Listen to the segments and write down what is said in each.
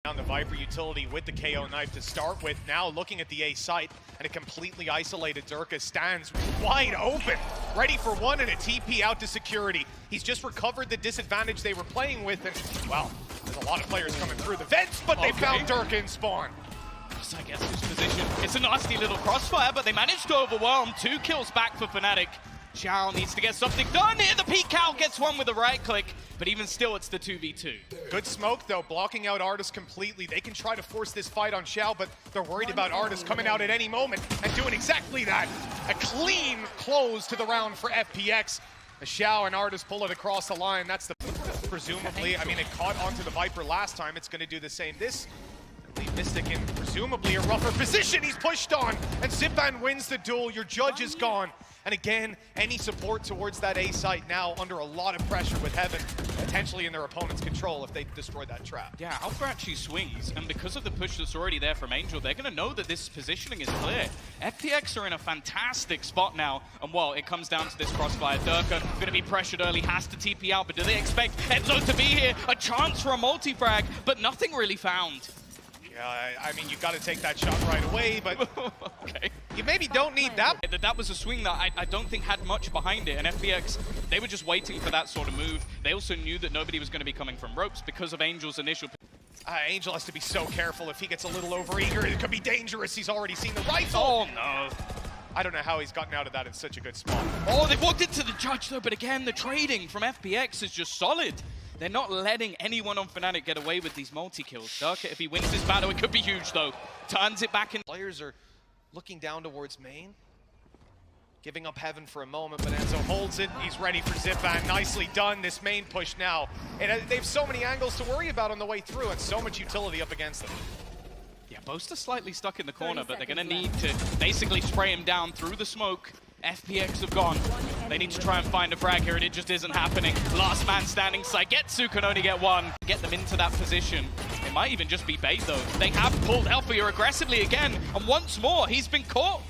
On the Viper utility with the KO knife to start with. Now looking at the A site, and a completely isolated Durka stands wide open, ready for one and a TP out to security. He's just recovered the disadvantage they were playing with, and well, there's a lot of players coming through the vents, but they found Durka in spawn. So I guess this position, it's a nasty little crossfire, but they managed to overwhelm. 2 kills back for Fnatic. Xiao needs to get something done here. The PCal gets one with a right click, but even still, it's the 2v2. Good smoke, though, blocking out Artis completely. They can try to force this fight on Xiao, but they're worried about Artis coming out at any moment and doing exactly that. A clean close to the round for FPX. Xiao and Artis pull it across the line. That's the presumably. I mean, it caught onto the Viper last time. It's going to do the same this. Leave Mystic in presumably a rougher position. He's pushed on, and Zipan wins the duel. Your judge is gone. And again, any support towards that A site now under a lot of pressure with Heaven potentially in their opponent's control if they destroy that trap. Yeah, Alpha actually swings, and because of the push that's already there from Angel, they're going to know that this positioning is clear. FPX are in a fantastic spot now, and well, it comes down to this crossfire. Durka going to be pressured early, has to TP out, but do they expect Enzo to be here? A chance for a multi-frag, but nothing really found. Yeah, I mean, you've got to take that shot right away, but okay. You maybe don't need that. That was a swing that I don't think had much behind it, and FPX, they were just waiting for that sort of move. They also knew that nobody was going to be coming from ropes because of Angel's initial... Angel has to be so careful. If he gets a little overeager, it could be dangerous. He's already seen the rifle. Oh, no. I don't know how he's gotten out of that in such a good spot. Oh, they've walked into the judge, though, but again, the trading from FPX is just solid. They're not letting anyone on Fnatic get away with these multi-kills. Durka, if he wins this battle, it could be huge, though. Turns it back in. Players are looking down towards main. Giving up Heaven for a moment, but Enzo holds it. He's ready for Zipan. Nicely done, this main push now. And they have so many angles to worry about on the way through, and so much utility up against them. Yeah, Boaster's slightly stuck in the corner, but they're going to need to basically spray him down through the smoke. FPX have gone. They need to try and find a frag here, and it just isn't happening. Last man standing, Saigetsu can only get one. Get them into that position. It might even just be bait, though. They have pulled Alpha here aggressively again, and once more, he's been caught.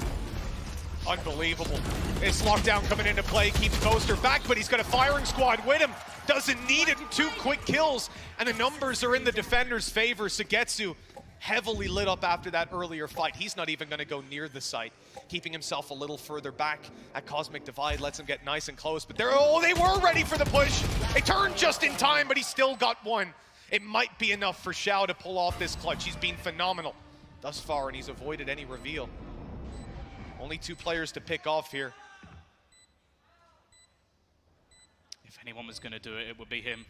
Unbelievable. This lockdown coming into play keeps Boaster back, but he's got a firing squad with him. Doesn't need it. 2 quick kills, and the numbers are in the defender's favor. Saigetsu heavily lit up after that earlier fight. He's not even going to go near the site, keeping himself a little further back at Cosmic Divide, lets him get nice and close, but they were ready for the push. They turned just in time, but he still got one. It might be enough for Xiao to pull off this clutch. He's been phenomenal thus far, and he's avoided any reveal. Only 2 players to pick off here. If anyone was going to do it, it would be him.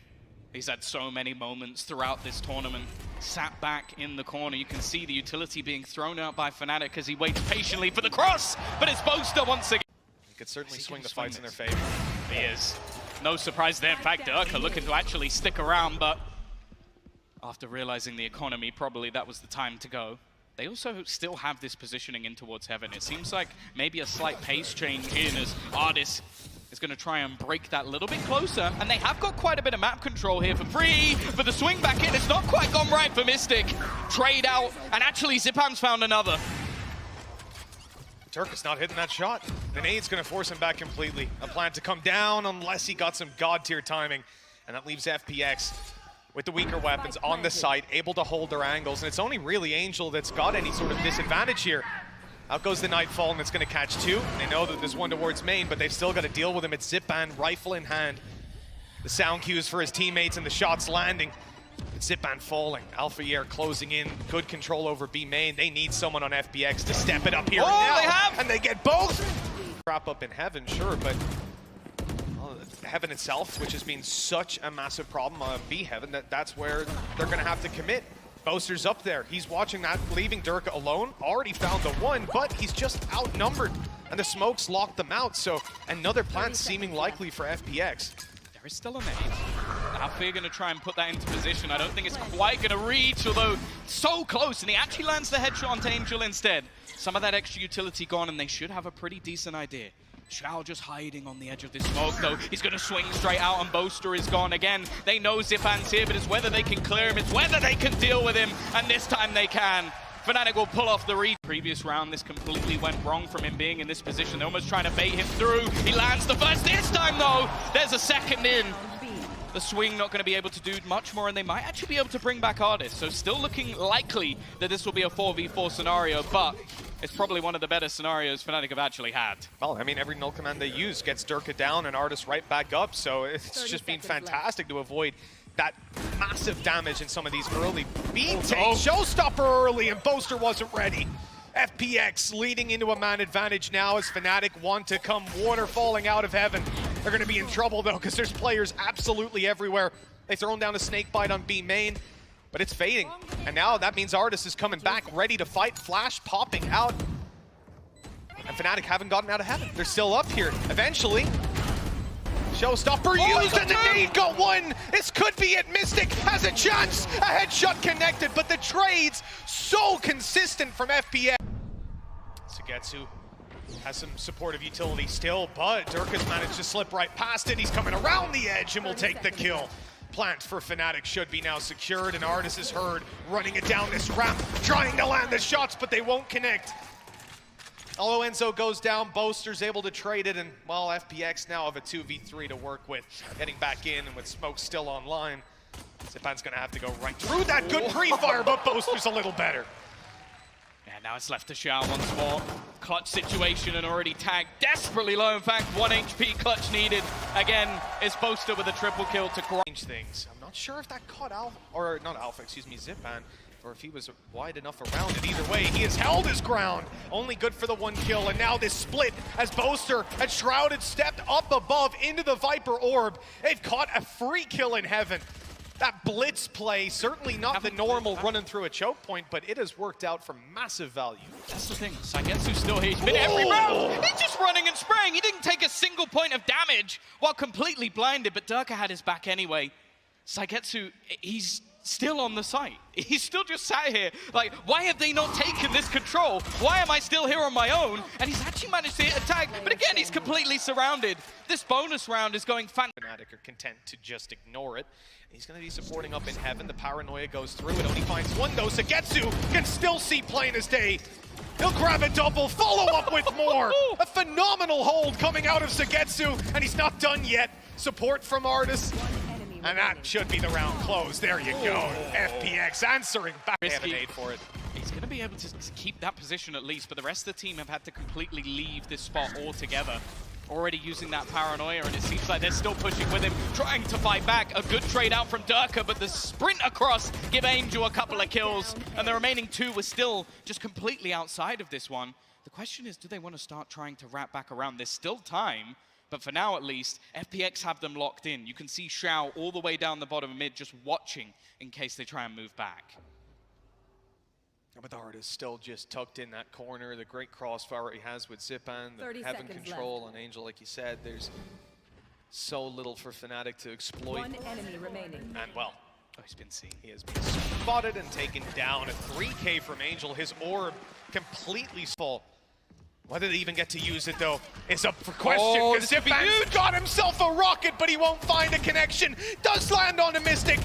He's had so many moments throughout this tournament. Sat back in the corner. You can see the utility being thrown out by Fnatic as he waits patiently for the cross, but it's Boaster once again. He could certainly swing the fights in their favor. He is. No surprise there. In fact, Durka looking to actually stick around, but after realizing the economy, probably that was the time to go. They also still have this positioning in towards Heaven. It seems like maybe a slight pace change in as Artis is going to try and break that a little bit closer. And they have got quite a bit of map control here for free. But the swing back in, it's not quite gone right for Mystic. Trade out, and actually Zipan's found another. Durka's not hitting that shot. The nade's going to force him back completely. A plan to come down unless he got some god tier timing. And that leaves FPX with the weaker weapons on the site, able to hold their angles. And it's only really Angel that's got any sort of disadvantage here. Out goes the Nightfall, and it's going to catch 2. They know that there's one towards main, but they've still got to deal with him. It's Zipan, rifle in hand. The sound cues for his teammates and the shots landing. It's Zipan falling. Alpha Year closing in. Good control over B main. They need someone on FPX to step it up here and now. They have! And they get both! Wrap up in Heaven, sure, but Heaven itself, which has been such a massive problem on B Heaven, that's where they're going to have to commit. Boaster's up there. He's watching that, leaving Durka alone. Already found the one, but he's just outnumbered. And the smokes locked them out, so another plant seeming likely for FPX. There is still a nade. Alpha going to try and put that into position. I don't think it's quite going to reach, although so close. And he actually lands the headshot onto Angel instead. Some of that extra utility gone, and they should have a pretty decent idea. Xiao just hiding on the edge of this smoke, though. He's going to swing straight out, and Boaster is gone again. They know Zipan's here, but it's whether they can clear him. It's whether they can deal with him, and this time they can. Fnatic will pull off the read. Previous round, this completely went wrong from him being in this position. They're almost trying to bait him through. He lands the first. This time, though, there's a second in. The swing not going to be able to do much more, and they might actually be able to bring back Artist. So still looking likely that this will be a 4v4 scenario, but it's probably one of the better scenarios Fnatic have actually had. Well, I mean, every null command they use gets Durka down and Artist right back up, so it's just been fantastic to avoid that massive damage in some of these early beat takes. Showstopper early, and Boaster wasn't ready. FPX leading into a man advantage now as Fnatic want to come water falling out of heaven. They're going to be in trouble, though, because there's players absolutely everywhere. They've thrown down a snake bite on B main, but it's fading. And now that means Artist is coming back, ready to fight. Flash popping out. And Fnatic haven't gotten out of heaven. They're still up here. Eventually, Showstopper used, and the nade got one. This could be it. Mystic has a chance. A headshot connected, but the trades so consistent from FPX. Sagetsu has some supportive utility still, but Durka's managed to slip right past it. He's coming around the edge and will take the kill. Plant for Fnatic should be now secured, and Artist is heard running it down this ramp, trying to land the shots, but they won't connect. Although Enzo goes down, Boaster's able to trade it, and well, FPX now have a 2v3 to work with. Getting back in, and with smoke still online, Zipan's gonna have to go right through that good pre-fire, but Boaster's a little better. And now it's left to Xiao once more. Clutch situation and already tagged desperately low. In fact, 1 HP clutch needed. Again, it's Boaster with a triple kill to change things. I'm not sure if that caught Alpha, or not Alpha, excuse me, Zipan, or if he was wide enough around it. Either way, he has held his ground. Only good for the 1 kill, and now this split as Boaster and Shrouded stepped up above into the Viper Orb. They've caught a free kill in heaven. That blitz play, certainly not the normal running through a choke point, but it has worked out for massive value. That's the thing, Sagetsu's still here. He's been every round. He's just running and spraying. He didn't take a single point of damage while completely blinded, but Durka had his back anyway. Sagetsu, he's still on the site. He's still just sat here. Like, why have they not taken this control? Why am I still here on my own? And he's actually managed to hit a tag, but again, he's completely surrounded. This bonus round is going fantastic. Fnatic are content to just ignore it. He's going to be supporting up in heaven. The paranoia goes through. It only finds one, though. Sagetsu can still see plain as day. He'll grab a double, follow up with more. A phenomenal hold coming out of Sagetsu, and he's not done yet. Support from Artist. And that should be the round closed. There you go. FPX answering back. They have an aid for it. He's going to be able to keep that position at least, but the rest of the team have had to completely leave this spot altogether. Already using that paranoia, and it seems like they're still pushing with him, trying to fight back. A good trade out from Durka, but the sprint across give Angel a couple of kills, and the remaining 2 were still just completely outside of this one. The question is, do they want to start trying to wrap back around? There's still time. But for now, at least, FPX have them locked in. You can see Xiao all the way down the bottom of mid just watching in case they try and move back. But the Artist still just tucked in that corner. The great crossfire he has with Zipan, the heaven control on Angel, like you said. There's so little for Fnatic to exploit. 1 enemy remaining. And well, he's been seen. He has been spotted and taken down. A 3K from Angel. His orb completely full. Whether they even get to use it, though, is up for question, because Zipan's got himself a rocket, but he won't find a connection. Does land on a Mystic.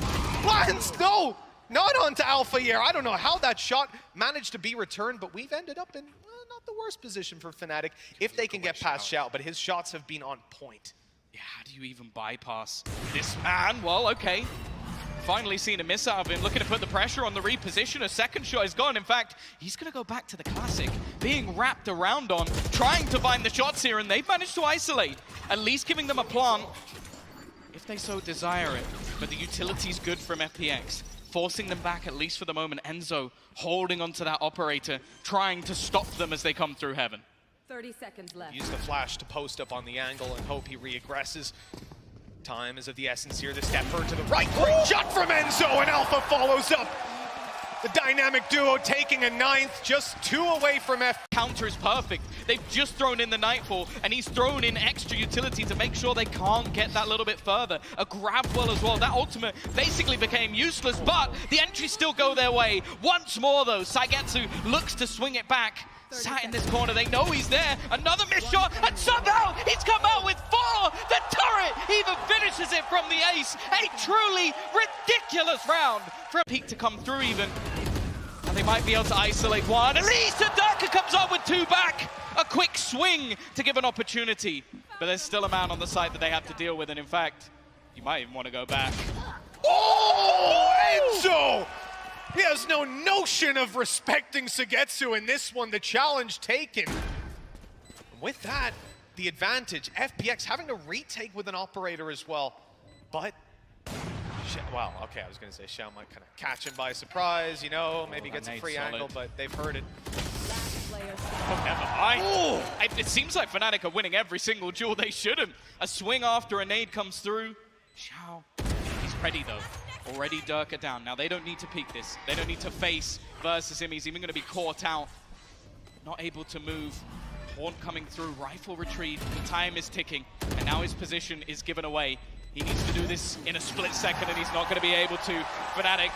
Lands, no, not onto Alpha here. I don't know how that shot managed to be returned, but we've ended up in not the worst position for Fnatic if they can get past Xiao, but his shots have been on point. Yeah, how do you even bypass this man? Well, okay. Finally seen a miss out of him, looking to put the pressure on the reposition. A second shot is gone. In fact, he's going to go back to the classic, being wrapped around on, trying to find the shots here, and they've managed to isolate, at least giving them a plant, if they so desire it. But the utility's good from FPX, forcing them back at least for the moment. Enzo holding onto that operator, trying to stop them as they come through heaven. 30 seconds left. Use the flash to post up on the angle and hope he re-aggresses. Time is of the essence here. The stepper to the right. Great shot from Enzo, and Alpha follows up. The dynamic duo taking a 9th, just 2 away from F. Counter is perfect. They've just thrown in the Nightfall, and he's thrown in extra utility to make sure they can't get that little bit further. A grab well as well. That ultimate basically became useless, but the entries still go their way. Once more, though, Sagetsu looks to swing it back. Sat in this corner, they know he's there. Another missed shot, and somehow he's come out with 4. The turret even finishes it from the ace. A truly ridiculous round for a peak to come through even. And they might be able to isolate one. At least Durka comes up with 2 back. A quick swing to give an opportunity. But there's still a man on the side that they have to deal with, and in fact, You might even want to go back. Oh, Enzo! He has no notion of respecting Sugetsu in this one, the challenge taken. With that, the advantage, FPX having to retake with an operator as well. But, well, okay, I was gonna say Xiao might kind of catch him by surprise, you know, maybe gets a free angle, but they've heard it. Oh, never mind. It seems like Fnatic are winning every single duel they shouldn't. A swing after a nade comes through. Xiao, he's ready though. Already Durka down. Now they don't need to peek this. They don't need to face versus him. He's even going to be caught out. Not able to move. Haunt coming through. Rifle retrieve. The time is ticking. And now his position is given away. He needs to do this in a split second and he's not going to be able to. Fnatic.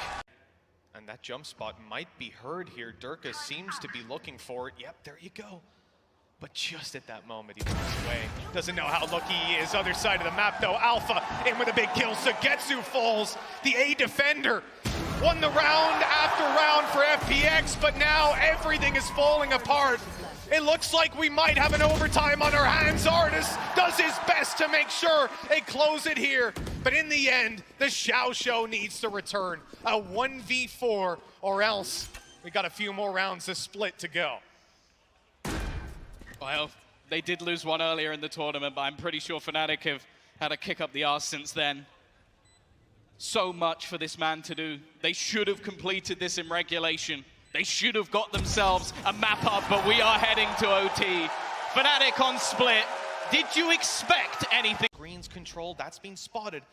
And that jump spot might be heard here. Durka seems to be looking for it. Yep, there you go. But just at that moment, he moves away. Doesn't know how lucky he is. Other side of the map, though. Alpha in with a big kill. Sugetsu falls. The A defender won the round after round for FPX, but now everything is falling apart. It looks like we might have an overtime on our hands. Artis does his best to make sure they close it here. But in the end, the Xiao Show needs to return. A 1v4, or else we got a few more rounds to split to go. Well, they did lose one earlier in the tournament, but I'm pretty sure Fnatic have had a kick up the arse since then. So much for this man to do. They should have completed this in regulation. They should have got themselves a map up, but we are heading to OT. Fnatic on split. Did you expect anything? Green's controlled, that's been spotted.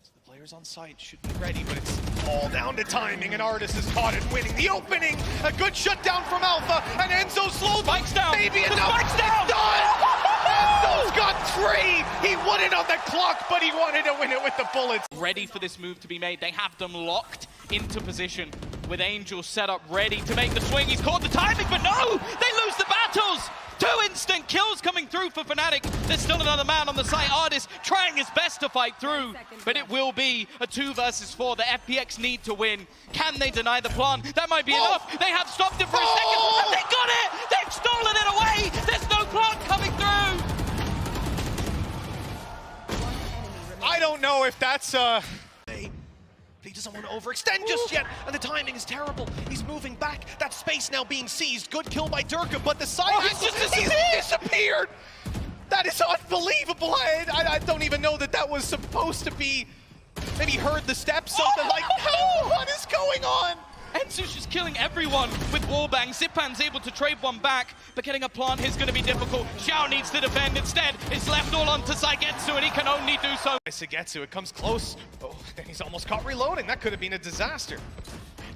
So the players on site should be ready, but it's all down to timing, and Artis is caught it, winning the opening. A good shutdown from Alpha, and Enzo slows. Spikes down. Maybe the enough. Spikes down. Enzo's got 3. He won it on the clock, but he wanted to win it with the bullets. Ready for this move to be made. They have them locked into position with Angel set up ready to make the swing. He's caught the timing, but no! They lose the battles! 2 instant kills coming through for Fnatic. There's still another man on the site. Artis trying his best to fight through, but it will be a 2 versus 4. The FPX need to win. Can they deny the plant? That might be enough. They have stopped it for a second, and they got it! They've stolen it away! There's no plant coming through! I don't know if that's he doesn't want to overextend just yet, and the timing is terrible. He's moving back. That space now being seized. Good kill by Durka, but the side he's just disappeared. That is unbelievable. I don't even know that was supposed to be. Maybe he heard the steps, something like, no, what is going on? Enzu's just killing everyone with wallbang. Zipan's able to trade one back, but getting a plant is going to be difficult. Xiao needs to defend instead. It's left all onto Sugetsu, and he can only do so. Sugetsu, it comes close. Oh, he's almost caught reloading. That could have been a disaster.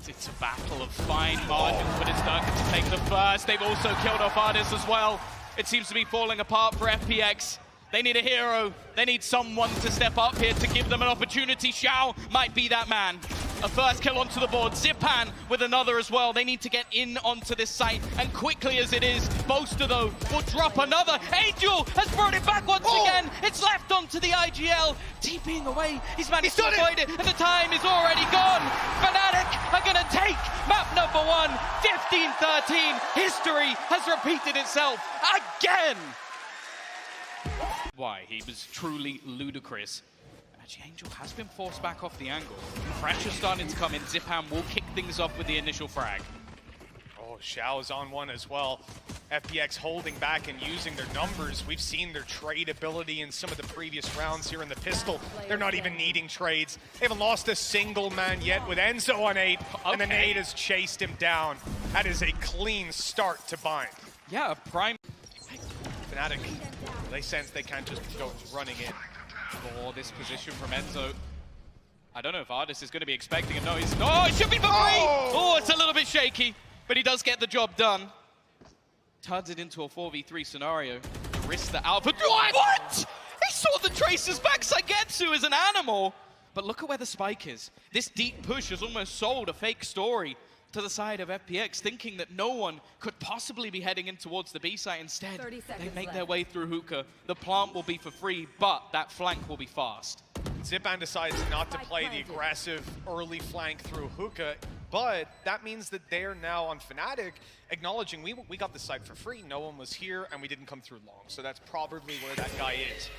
It's a battle of fine margins, but it's Durka to take the first. They've also killed off Artis as well. It seems to be falling apart for FPX. They need a hero. They need someone to step up here to give them an opportunity. Xiao might be that man. A first kill onto the board. Zipan with another as well. They need to get in onto this site, and quickly as it is, Boaster though will drop another. Angel has brought it back once again. It's left onto the IGL. TPing away. He's managed to avoid it, and the time is already gone. Fnatic are going to take map number 1. 15-13. History has repeated itself again. Why? He was truly ludicrous. Actually, Angel has been forced back off the angle. Pressure starting to come in. Zipan will kick things off with the initial frag. Oh, Xiao's on one as well. FPX holding back and using their numbers. We've seen their trade ability in some of the previous rounds here in the pistol. They're not even needing trades. They haven't lost a single man yet with Enzo on 8, and the nade has chased him down. That is a clean start to Bind. Yeah, prime. Fnatic, they sense they can't just go running in. For this position from Enzo. I don't know if Artis is going to be expecting it. No, he's not. It should be for free! Oh, it's a little bit shaky, but he does get the job done. Turns it into a 4v3 scenario. Risk the Alpha. What? He saw the Tracer's back. Sugetsu is an animal. But look at where the spike is. This deep push has almost sold a fake story to the side of FPX, thinking that no one could possibly be heading in towards the B site. Instead, they make their way through hookah. The plant will be for free, but that flank will be fast. Zipan decides not to play the aggressive early flank through hookah, but that means that they're now on Fnatic acknowledging we got the site for free, no one was here, and we didn't come through long. So that's probably where that guy is.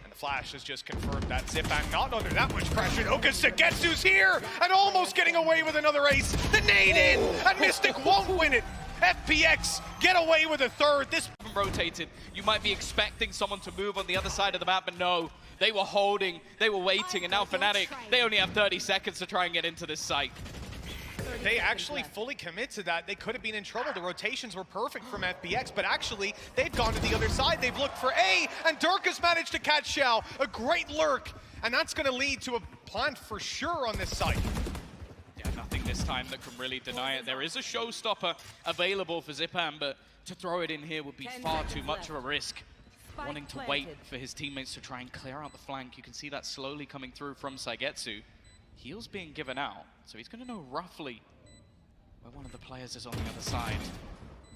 And The flash has just confirmed that Zipan not under that much pressure. Oka Sagetsu's here and almost getting away with another ace. The nade in, and Mystic won't win it. FPX get away with a third. This rotated. You might be expecting someone to move on the other side of the map, but no. They were holding, they were waiting, and now Fnatic, they only have 30 seconds to try and get into this site. They actually fully commit to that. They could have been in trouble. The rotations were perfect from FPX, but actually, they've gone to the other side. They've looked for A, and Dirk has managed to catch Xiao. A great lurk, and that's going to lead to a plant for sure on this site. Yeah, nothing this time that can really deny it. There is a showstopper available for Zipan, but to throw it in here would be far too much of a risk. Wanting to wait for his teammates to try and clear out the flank. You can see that slowly coming through from Saigetsu. Heals being given out, so he's going to know roughly where one of the players is on the other side,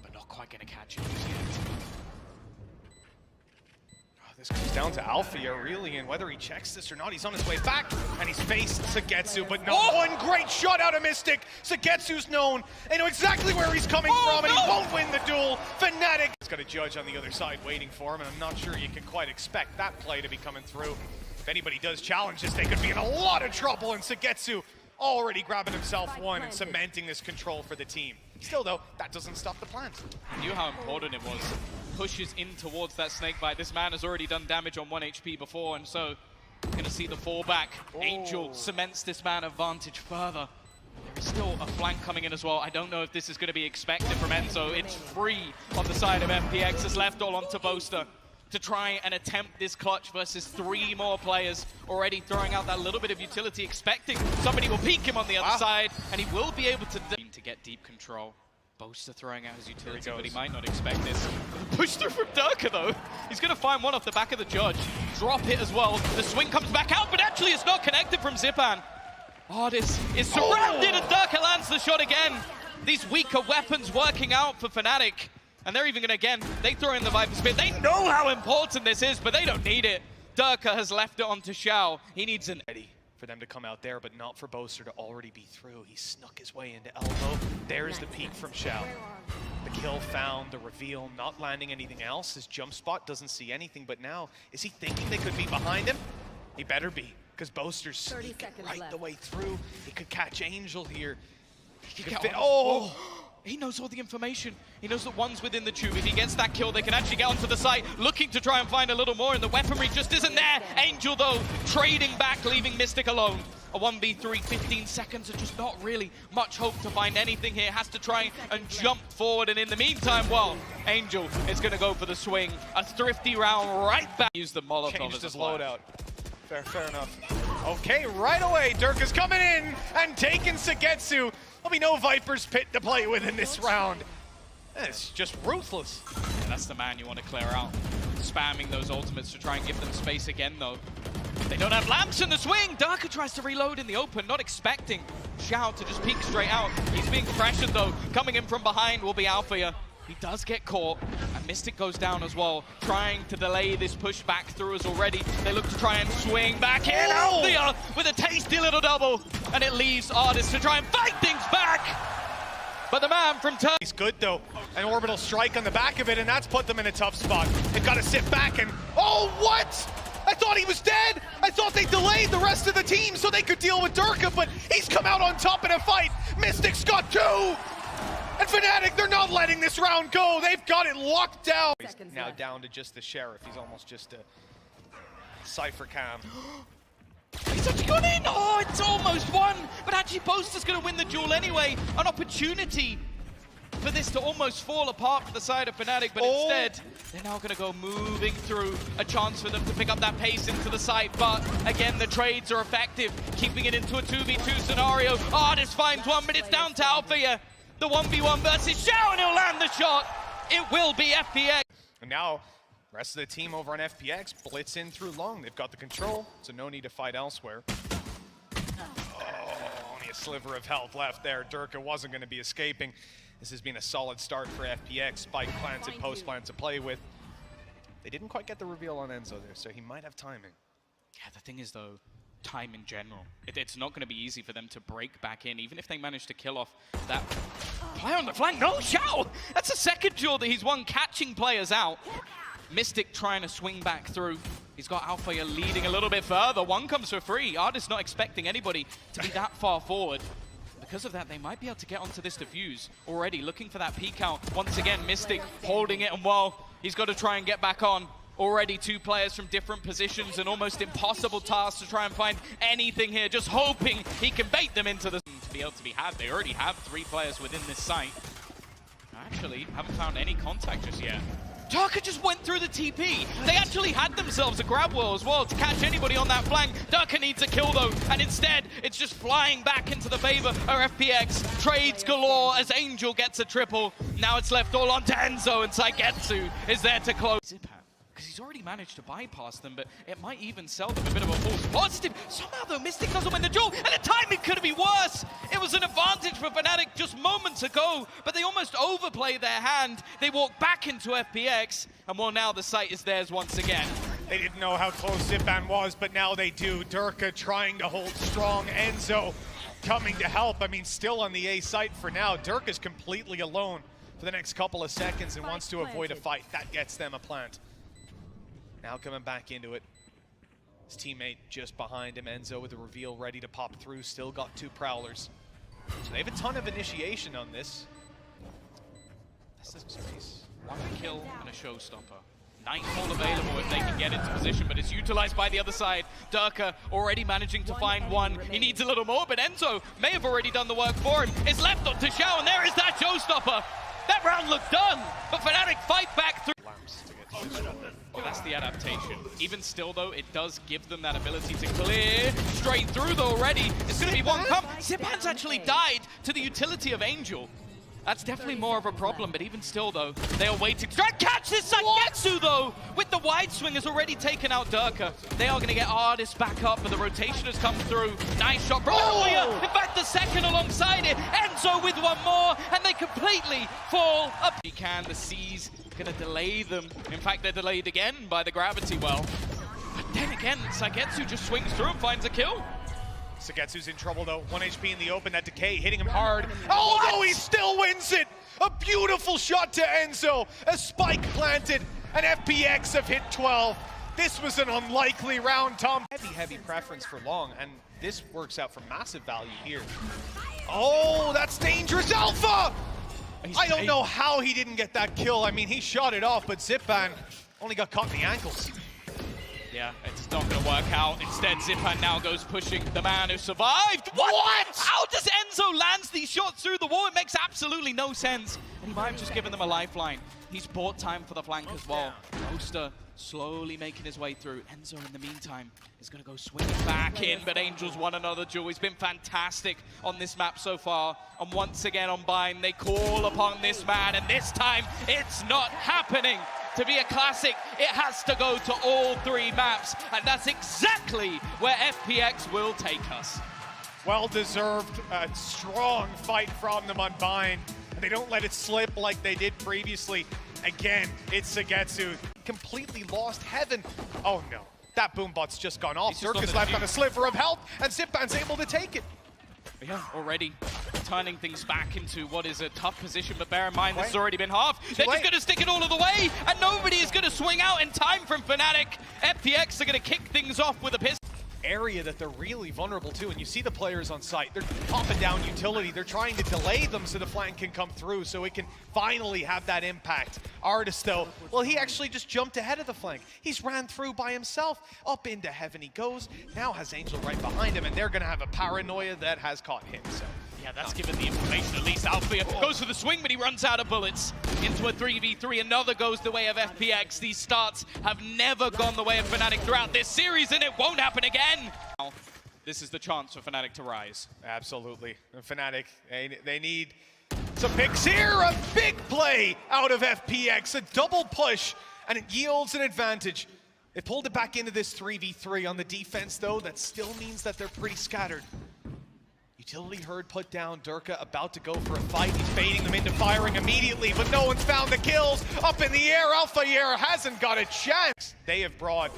but not quite going to catch him just yet. This comes down to Althea, really, and whether he checks this or not, he's on his way back, and he's faced Sagetsu, but not one great shot out of Mystic. Sagetsu's known, they know exactly where he's coming from, and he won't win the duel. Fnatic has got a judge on the other side waiting for him, and I'm not sure you can quite expect that play to be coming through. If anybody does challenge this, they could be in a lot of trouble, and Sagetsu already grabbing himself one and cementing this control for the team. Still, though, that doesn't stop the plans. I knew how important it was. Pushes in towards that snakebite. This man has already done damage on 1 HP before, and so going to see the fallback. Angel cements this man advantage further. There is still a flank coming in as well. I don't know if this is going to be expected from Enzo. It's free on the side of FPX. It's left all onto Boaster to try and attempt this clutch versus 3 more players, already throwing out that little bit of utility, expecting somebody will peek him on the other side, and he will be able to get deep control. Boaster throwing out his utility, but he might not expect this. Push through from Durka, though. He's going to find one off the back of the judge. Drop hit as well. The swing comes back out, but actually it's not connected from Zipan. Artis is surrounded, and Durka lands the shot again. These weaker weapons working out for Fnatic. And they're even going to, again, they throw in the Viper Spit. They know how important this is, but they don't need it. Durka has left it onto Xiao. He needs an ready for them to come out there, but not for Boaster to already be through. He snuck his way into elbow. There's the peek from Xiao. The kill found, the reveal, not landing anything else. His jump spot doesn't see anything, but now, is he thinking they could be behind him? He better be, because Boaster's sneaking right the way through. He could catch Angel here. He could fit, He knows all the information. He knows that one's within the tube. If he gets that kill, they can actually get onto the site, looking to try and find a little more, and the weaponry just isn't there. Angel, though, trading back, leaving Mystic alone. A 1v3, 15 seconds, and just not really much hope to find anything here. Has to try and jump forward, and in the meantime, well, Angel is going to go for the swing. A thrifty round right back. Use the Molotov Changed as his a flash. loadout. Fair enough. Okay, right away, Dirk is coming in and taking Sagetsu. There'll be no Viper's Pit to play with in this round. It's just ruthless. Yeah, that's the man you want to clear out. Spamming those ultimates to try and give them space again, though. They don't have lamps in the swing. Darker tries to reload in the open, not expecting Xiao to just peek straight out. He's being pressured, though. Coming in from behind will be Althea. He does get caught, and Mystic goes down as well, trying to delay this push back through us already. They look to try and swing back in. Althea with a tasty little double, and it leaves Artis to try and fight things back. But the man from Turkey. He's good, though. An orbital strike on the back of it, and that's put them in a tough spot. They've got to sit back and... Oh, what? I thought he was dead. I thought they delayed the rest of the team so they could deal with Durka, but he's come out on top in a fight. Mystic's got 2. And Fnatic, they're not letting this round go. They've got it locked down. He's now down to just the Sheriff. He's almost just a Cypher Cam. He's actually gone in! Oh, it's almost won! But actually, Boaster's going to win the duel anyway. An opportunity for this to almost fall apart for the side of Fnatic, but instead, they're now going to go moving through. A chance for them to pick up that pace into the site, but again, the trades are effective, keeping it into a 2v2 scenario. Artis finds one, but it's down to Althea. The 1v1 versus Xiao, and he'll land the shot. It will be FPX. And now, rest of the team over on FPX blitz in through long. They've got the control, so no need to fight elsewhere. Only a sliver of health left there. Durka wasn't going to be escaping. This has been a solid start for FPX. Spike plants and post plants to play with. They didn't quite get the reveal on Enzo there, so he might have timing. Yeah, the thing is, though, time in general. It's not going to be easy for them to break back in, even if they manage to kill off that player on the flank. No, Xiao! That's a second duel that he's won, catching players out. Mystic trying to swing back through. He's got Alpha leading a little bit further. One comes for free. Artist not expecting anybody to be that far forward. Because of that, they might be able to get onto this defuse already, looking for that peek out. Once again, Mystic holding it, and well, he's got to try and get back on. Already 2 players from different positions, an almost impossible task to try and find anything here, just hoping he can bait them into the to be able to be had. They already have 3 players within this site. Actually, haven't found any contact just yet. Durka just went through the TP. They actually had themselves a grab wheel as well to catch anybody on that flank. Durka needs a kill though, and instead, it's just flying back into the favor of FPX. Trades galore as Angel gets a triple. Now it's left all on to Enzo, and Saigetsu is there to close. Because he's already managed to bypass them, but it might even sell them a bit of a false positive. Somehow though, Mystic doesn't win the duel, and the timing couldn't be worse. It was an advantage for Fnatic just moments ago, but they almost overplayed their hand. They walk back into FPX, and well, now the site is theirs once again. They didn't know how close Zipan was, but now they do. Durka trying to hold strong. Enzo coming to help. I mean, still on the A site for now. Durka's completely alone for the next couple of seconds and wants to avoid a fight. That gets them a plant. Now coming back into it. His teammate just behind him. Enzo with the reveal ready to pop through. Still got 2 Prowlers. So they have a ton of initiation on this. Space. 1 kill and a showstopper. Nightfall available if they can get into position, but it's utilized by the other side. Durka already managing to find 1. He needs a little more, but Enzo may have already done the work for him. It's left on to Xiao, and there is that showstopper. That round looked done, but Fnatic fight back through. Well, that's the adaptation. Even still, though, it does give them that ability to clear straight through, though, already. It's going to be 1 come. Zipan's actually died to the utility of Angel. That's definitely more of a problem, but even still, though, they are waiting. Try and catch this Saigetsu, though, with the wide swing has already taken out Durka. They are going to get Artist back up, but the rotation has come through. Nice shot. Oh! In fact, the second alongside it. Enzo with 1 more, and they completely fall up. He can, the C's going to delay them. In fact, they're delayed again by the gravity well. But then again, Saigetsu just swings through and finds a kill. Saigetsu's in trouble though. 1 HP in the open. That decay hitting him hard. Oh no, he still wins it! A beautiful shot to Enzo. A spike planted, and FPX have hit 12. This was an unlikely round, Tom. Heavy preference for long, and this works out for massive value here. Oh, that's dangerous. Alpha! I don't know how he didn't get that kill. I mean, he shot it off, but Zipan only got caught in the ankles. Yeah, it's not going to work out. Instead, Zipan now goes pushing the man who survived. What? How does Enzo lands these shots through the wall? It makes absolutely no sense. And he might have just given them a lifeline. He's bought time for the flank as well. Roaster slowly making his way through. Enzo, in the meantime, is going to go swinging back in, but Angels won another duel. He's been fantastic on this map so far. And once again on Bind, they call upon this man, and this time, it's not happening. To be a classic, it has to go to all 3 maps, and that's exactly where FPX will take us. Well-deserved, strong fight from them on Bind. And they don't let it slip like they did previously. Again, it's Saigetsu. Completely lost heaven. Oh no, that boombot's just gone off. Durka's left on a sliver of health, and Zipan's able to take it. Yeah, already turning things back into what is a tough position, but bear in mind this has already been half. They're just going to stick it all of the way, and nobody is going to swing out in time from Fnatic. FPX are going to kick things off with a pistol. Area that they're really vulnerable to, and you see the players on site. They're popping down utility. They're trying to delay them so the flank can come through, so it can finally have that impact. Artist, though, well, he actually just jumped ahead of the flank. He's ran through by himself. Up into heaven he goes. Now has Angel right behind him, and they're going to have a paranoia that has caught him. So yeah, that's given the information. At least Alpha goes for the swing, but he runs out of bullets into a 3v3. Another goes the way of FPX. These starts have never gone the way of Fnatic throughout this series, and it won't happen again. This is the chance for Fnatic to rise. Absolutely. And Fnatic, they need some picks here. A big play out of FPX. A double push, and it yields an advantage. They pulled it back into this 3v3 on the defense, though. That still means that they're pretty scattered. Utility herd put down. Durka about to go for a fight. He's baiting them into firing immediately, but no one's found the kills. Up in the air, Alpha hasn't got a chance. They have brought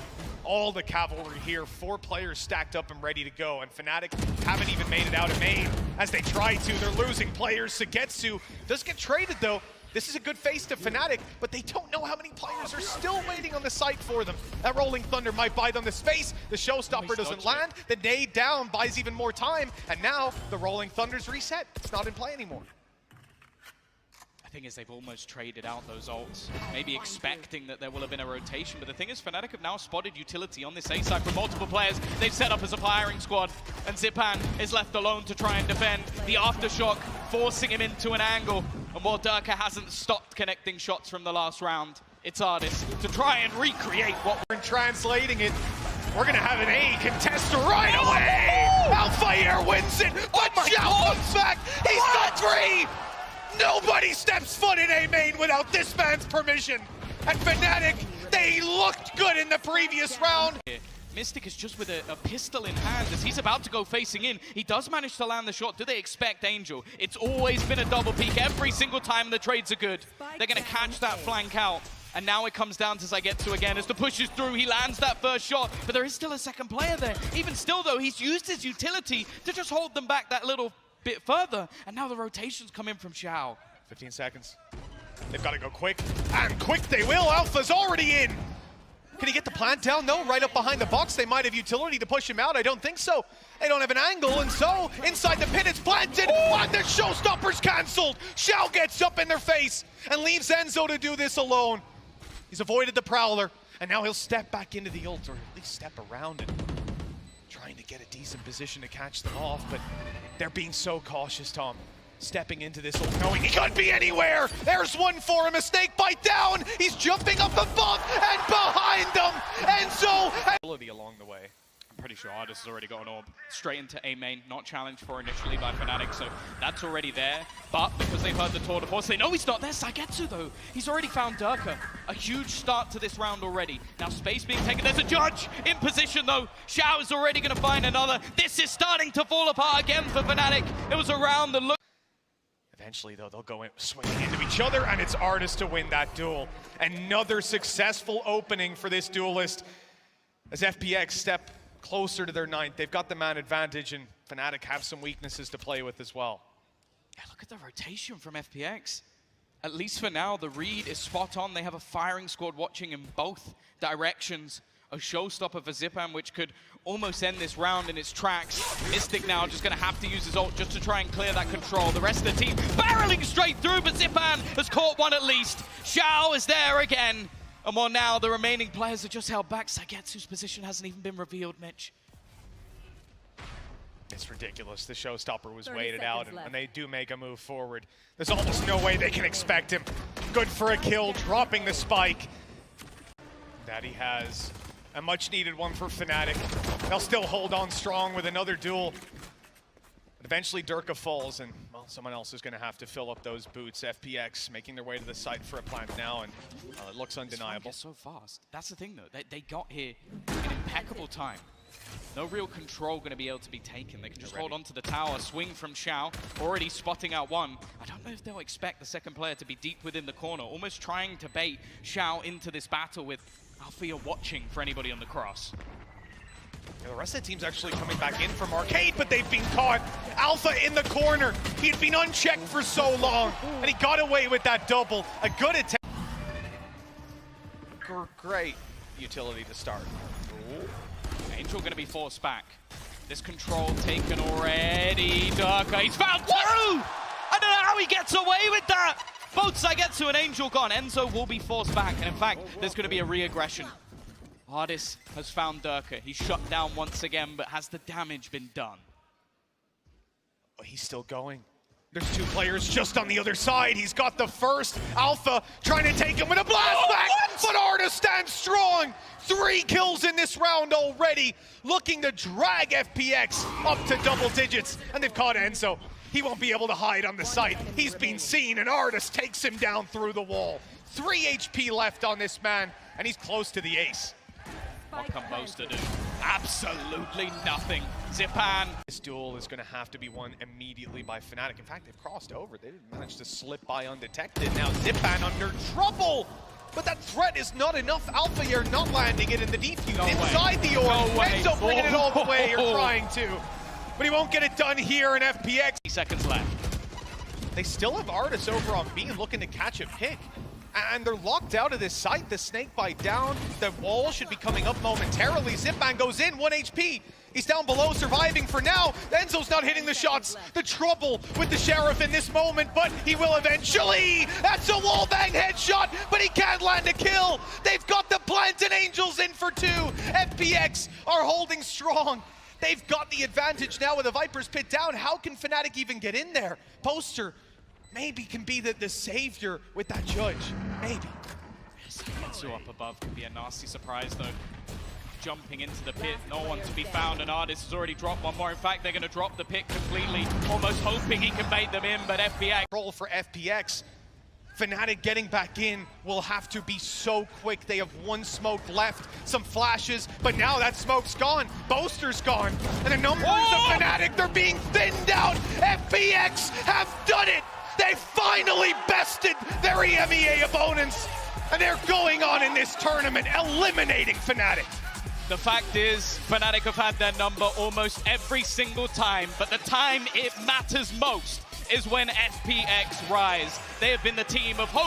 all the cavalry here. 4 players stacked up and ready to go, and Fnatic haven't even made it out of main as they try to. They're losing players. Saigetsu does get traded, though. This is a good face to Fnatic, but they don't know how many players are still waiting on the site for them. That Rolling Thunder might buy them the space. The Showstopper doesn't land. The nade down buys even more time. And now the Rolling Thunder's reset. It's not in play anymore. The thing is, they've almost traded out those ults, maybe expecting that there will have been a rotation. But the thing is, Fnatic have now spotted utility on this A side from multiple players. They've set up as a firing squad, and Zipan is left alone to try and defend. The Aftershock forcing him into an angle. And while Durka hasn't stopped connecting shots from the last round, it's Ardis to try and recreate what we're translating it. We're gonna have an A contest right away! Alpha Air wins it, but Xiao comes back! He's got 3! Nobody steps foot in A main without this man's permission. And Fnatic, they looked good in the previous round. Mystic is just with a pistol in hand as he's about to go facing in. He does manage to land the shot. Do they expect Angel? It's always been a double peek every single time the trades are good. They're going to catch that flank out. And now it comes down to Zagetsu again as the push is through. He lands that first shot, but there is still a second player there. Even still, though, he's used his utility to just hold them back that little bit further. And now the rotations come in from Xiao. 15 seconds. They've got to go quick. And quick they will. Alpha's already in. Can he get the plant down? No, right up behind the box. They might have utility to push him out. I don't think so. They don't have an angle, and so inside the pit it's planted. And the Showstopper's canceled. Xiao gets up in their face and leaves Enzo to do this alone. He's avoided the Prowler, and now he'll step back into the ult, or at least step around it. Trying to get a decent position to catch them off, but they're being so cautious, Tom. Stepping into this ult, knowing he could be anywhere. There's one for him, a snake bite down. He's jumping up above and behind them. Enzo. Along the way. I'm pretty sure Ardis has already got an orb straight into A main, not challenged for initially by Fnatic, so that's already there. But because they've heard the tour de force, they know he's not there. Zagetsu though, he's already found Durka. A huge start to this round already. Now space being taken, there's a judge in position though. Xiao is already going to find another. This is starting to fall apart again for Fnatic. It was around the look. Eventually, though, they'll go in, swinging into each other, and it's Ardis to win that duel. Another successful opening for this duelist as FPX step closer to their 9th. They've got the man advantage, and Fnatic have some weaknesses to play with as well. Yeah, look at the rotation from FPX. At least for now, the read is spot on. They have a firing squad watching in both directions. A showstopper for Zipan, which could almost end this round in its tracks. Mystic now just going to have to use his ult just to try and clear that control. The rest of the team barreling straight through, but Zipan has caught one at least. Xiao is there again. And while now the remaining players are just held back, Zagetsu's position hasn't even been revealed, Mitch. It's ridiculous. The Showstopper was waited out, and they do make a move forward. There's almost no way they can expect him. Good for a kill, dropping the spike. That he has a much-needed one for Fnatic. They'll still hold on strong with another duel. But eventually Durka falls, and well, someone else is going to have to fill up those boots. FPX making their way to the site for a plant now, and it looks undeniable. So fast. That's the thing, though. They got here in impeccable time. No real control going to be able to be taken. They can just hold on to the tower, swing from Xiao, already spotting out one. I don't know if they'll expect the second player to be deep within the corner, almost trying to bait Xiao into this battle with Althea watching for anybody on the cross. Yeah, the rest of the team's actually coming back in from Arcade, but they've been caught. Alpha in the corner. He had been unchecked for so long, and he got away with that double. A good attempt. Great utility to start. Ooh. Angel going to be forced back. This control taken already. Durka, he's found two! I don't know how he gets away with that! Both Zagetsu and Angel gone. Enzo will be forced back, and in fact, there's going to be a re-aggression. Ardis has found Durka. He's shut down once again, but has the damage been done? Oh, he's still going. There's two players just on the other side. He's got the first. Alpha trying to take him with a blast back, but Ardis stands strong. 3 kills in this round already, looking to drag FPX up to double digits, and they've caught Enzo. He won't be able to hide on the site. He's been seen, and Ardis takes him down through the wall. 3 HP left on this man, and he's close to the ace. What can Boaster do? Absolutely nothing. Zipan. This duel is going to have to be won immediately by Fnatic. In fact, they've crossed over. They didn't manage to slip by undetected. Now Zipan under trouble. But that threat is not enough. Alpha, you're not landing it in the defuse inside the orb. Enzo bringing it all the way. You're trying to. But he won't get it done here in FPX. 3 seconds left. They still have Artis over on B looking to catch a pick. And they're locked out of this site. The snake bite down. The wall should be coming up momentarily. Zipman goes in, 1 HP. He's down below, surviving for now. Enzo's not hitting the shots. The trouble with the Sheriff in this moment, but he will eventually. That's a wallbang headshot, but he can't land a kill. They've got the Planted Angels in for 2. FPX are holding strong. They've got the advantage now with the Viper's Pit down. How can Fnatic even get in there? Poster maybe can be the savior with that judge. Maybe. Getsu up above could be a nasty surprise though. Jumping into the pit, no one to be found, and Artis has already dropped one more. In fact, they're going to drop the pit completely, almost hoping he can bait them in, but FPX. Roll for FPX. Fnatic getting back in will have to be so quick. They have 1 smoke left, some flashes, but now that smoke's gone. Boaster's gone, and the numbers of Fnatic, they're being thinned out. FPX have done it. They finally bested their EMEA opponents, and they're going on in this tournament, eliminating Fnatic. The fact is, Fnatic have had their number almost every single time, but the time it matters most is when FPX rise. They have been the team of hope.